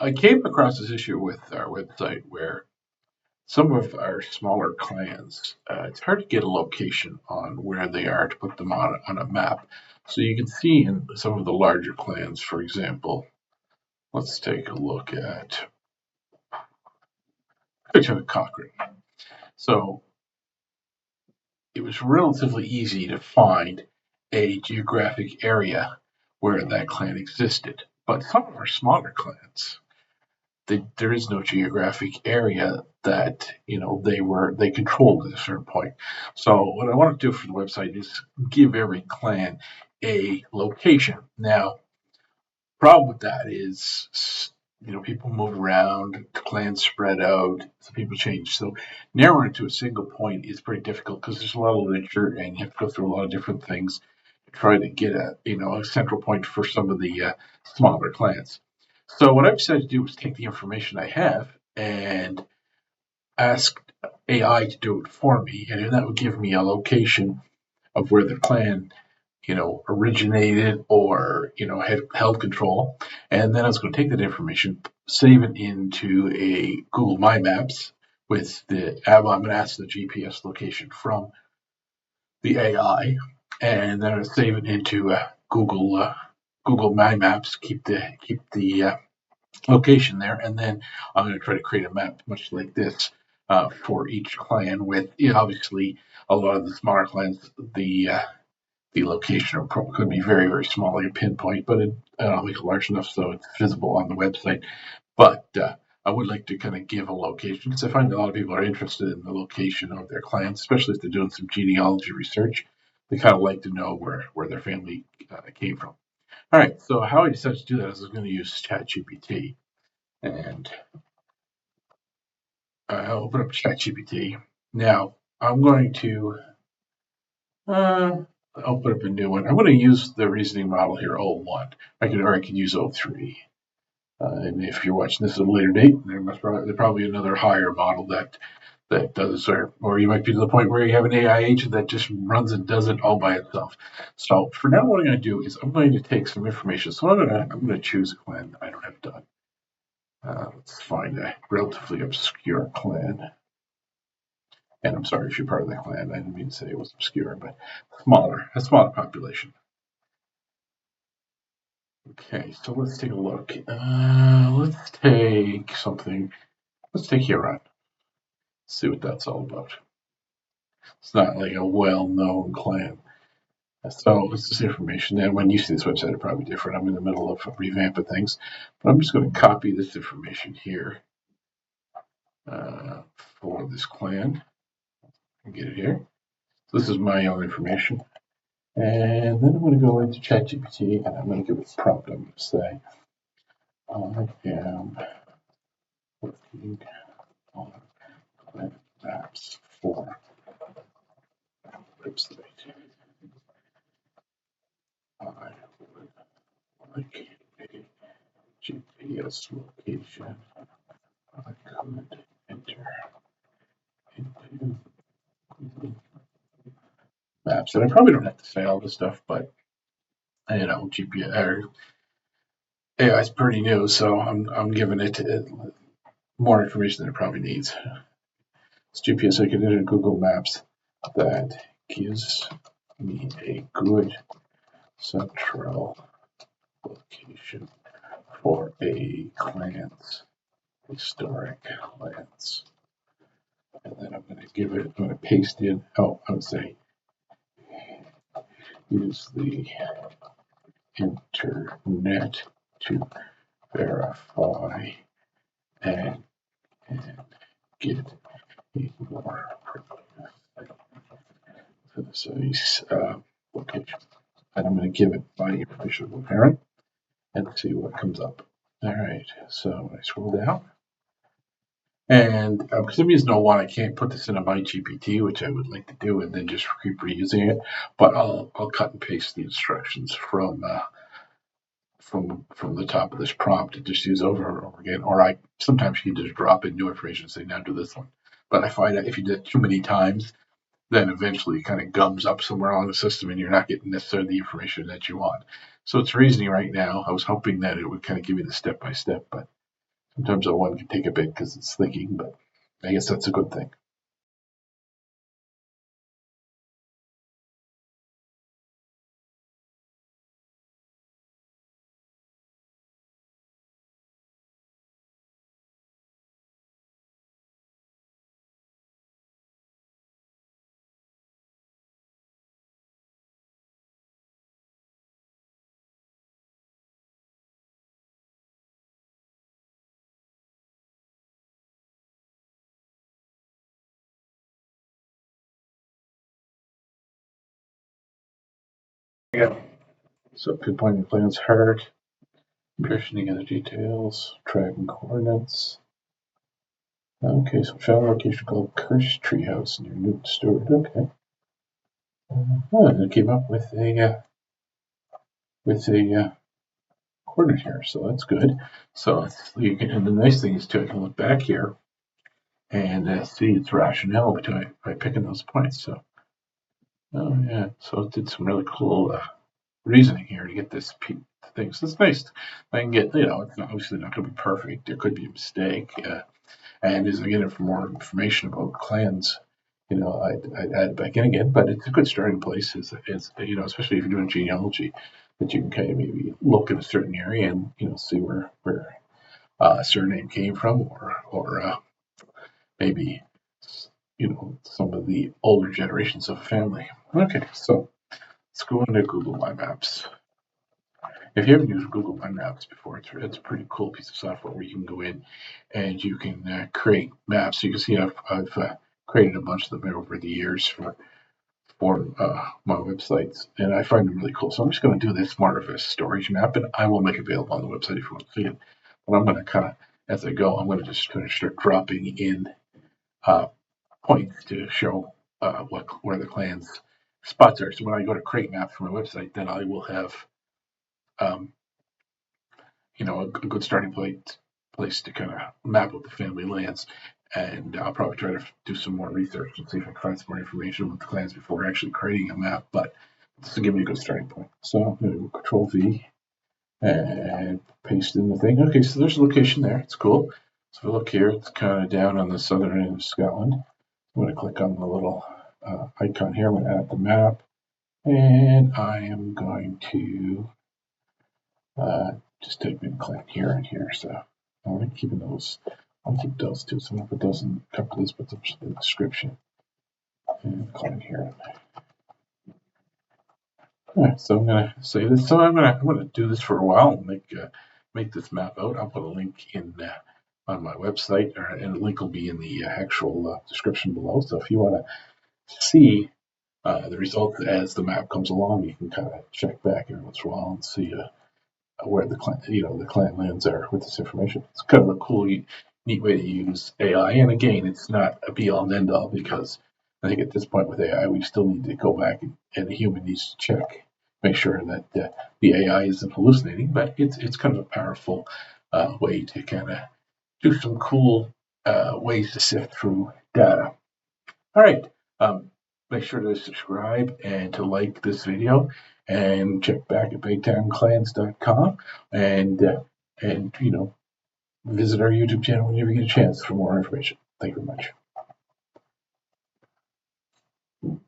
I came across this issue with our website where some of our smaller clans, it's hard to get a location on where they are to put them on a map. So you can see in some of the larger clans, for example, let's take a look at Cochrane. So it was relatively easy to find a geographic area where that clan existed. But some of our smaller clans, there is no geographic area that they controlled at a certain point. So what I want to do for the website is give every clan a location. Now, problem with that is people move around, clans spread out, so people change. So narrowing it to a single point is pretty difficult because there's a lot of literature and you have to go through a lot of different things to try to get a central point for some of the smaller clans. So what I've decided to do is take the information I have and ask AI to do it for me, and that would give me a location of where the clan originated or had held control. And then I was going to take that information, save it into a Google My Maps with I'm going to ask the GPS location from the AI, and then I save it into Google My Maps, keep the location there, and then I'm going to try to create a map much like this for each clan. With obviously a lot of the smaller clans, the location could be very very small, like a pinpoint, but I'll make it large enough so it's visible on the website. But I would like to kind of give a location because I find a lot of people are interested in the location of their clans, especially if they're doing some genealogy research. They kind of like to know where their family came from. All right, so how I decided to do that is I was going to use ChatGPT, and I'll open up ChatGPT. Now I'm going to open up a new one. I'm going to use the reasoning model here, O1. I can use O3. And if you're watching this at a later date, there's probably another higher model that does, or you might be to the point where you have an AI agent that just runs and does it all by itself. So for now, what I'm going to do is I'm going to take some information. So I'm going to choose a clan that I don't have done. Let's find a relatively obscure clan. And I'm sorry if you're part of the clan. I didn't mean to say it was obscure, but a smaller population. Okay, so let's take a look. Let's take something. Let's take Huron. See what that's all about. It's not like a well-known clan. So it's this information. And when you see this website, it's probably different. I'm in the middle of revamping things, but I'm just going to copy this information here for this clan and get it here. So this is my own information. And then I'm going to go into ChatGPT and I'm going to give it a prompt. I'm going to say, I am working on clan maps for website. I would like a GPS location I could enter into Google Maps. And I probably don't have to say all this stuff, but GPS or AI is pretty new, so I'm giving it more information than it probably needs. It's GPS I could enter Google Maps that gives me a good central location for a clan's historic lands. And then I'm going to paste in, I would say, use the internet to verify and get a more precise location. And I'm going to give it my information parent and see what comes up. All right, so when I scroll down, and because I'm using O1, I can't put this into my GPT, which I would like to do, and then just keep reusing it. But I'll cut and paste the instructions from the top of this prompt and just use over and over again. Or sometimes you can just drop in new information and say, now do this one. But I find that if you do it too many times, then eventually it kind of gums up somewhere along the system and you're not getting necessarily the information that you want. So it's reasoning right now. I was hoping that it would kind of give you the step by step, but Sometimes that one can take a bit because it's thinking, but I guess that's a good thing. Yeah. So pinpointing plan's hard. Impressioning of the details. Tracking coordinates. Okay, so found a location called Cursed Treehouse near Newton Stewart. Okay. And it came up with a coordinate here, so that's good. So you can, and the nice thing is too, I can look back here and see its rationale by picking those points. So, oh yeah, so it did some really cool reasoning here to get this thing. So it's nice. I can get, it's obviously not going to be perfect. There could be a mistake. And as I get more information about clans, I'd add it back in again. But it's a good starting place, especially if you're doing genealogy, that you can kind of maybe look in a certain area and see where a surname came from, or maybe some of the older generations of a family. Okay, so let's go into Google My Maps. If you haven't used Google My Maps before, it's a pretty cool piece of software where you can go in and you can create maps. You can see I've created a bunch of them over the years for my websites, and I find them really cool. So I'm just going to do this more of a storage map, and I will make it available on the website if you want to see it. But I'm going to kind of, as I go, I'm going to just kind of start dropping in points to show where the clans spots are. So when I go to create maps for my website, then I will have um, a good starting place to kind of map out the family lands. And I'll probably try to do some more research and see if I can find some more information about the clans before actually creating a map. But this will give me a good starting point. So I'm going to do Control V and paste in the thing. Okay, so there's a location there. It's cool. So if I look here, it's kind of down on the southern end of Scotland. I'm going to click on the little icon here. I'm going to add the map. And I am going to just type in clan here and here. So I'm keeping those. I'll keep those too. So I'm gonna put those in a couple of these, put them in the description. And clan here. Alright, so I'm gonna save this. So I'm gonna do this for a while and make this map out. I'll put a link in on my website, and the link will be in the actual description below. So if you want to see the results as the map comes along, you can kind of check back every once in a while and see where the clan lands are with this information. It's kind of a cool, neat way to use AI. And again, it's not a be all and end all, because I think at this point with AI, we still need to go back and the human needs to check, make sure that the AI isn't hallucinating. But it's kind of a powerful way to kind of do some cool ways to sift through data. All right. Make sure to subscribe and to like this video, and check back at BigTimeClans.com, and visit our YouTube channel whenever you get a chance for more information. Thank you very much.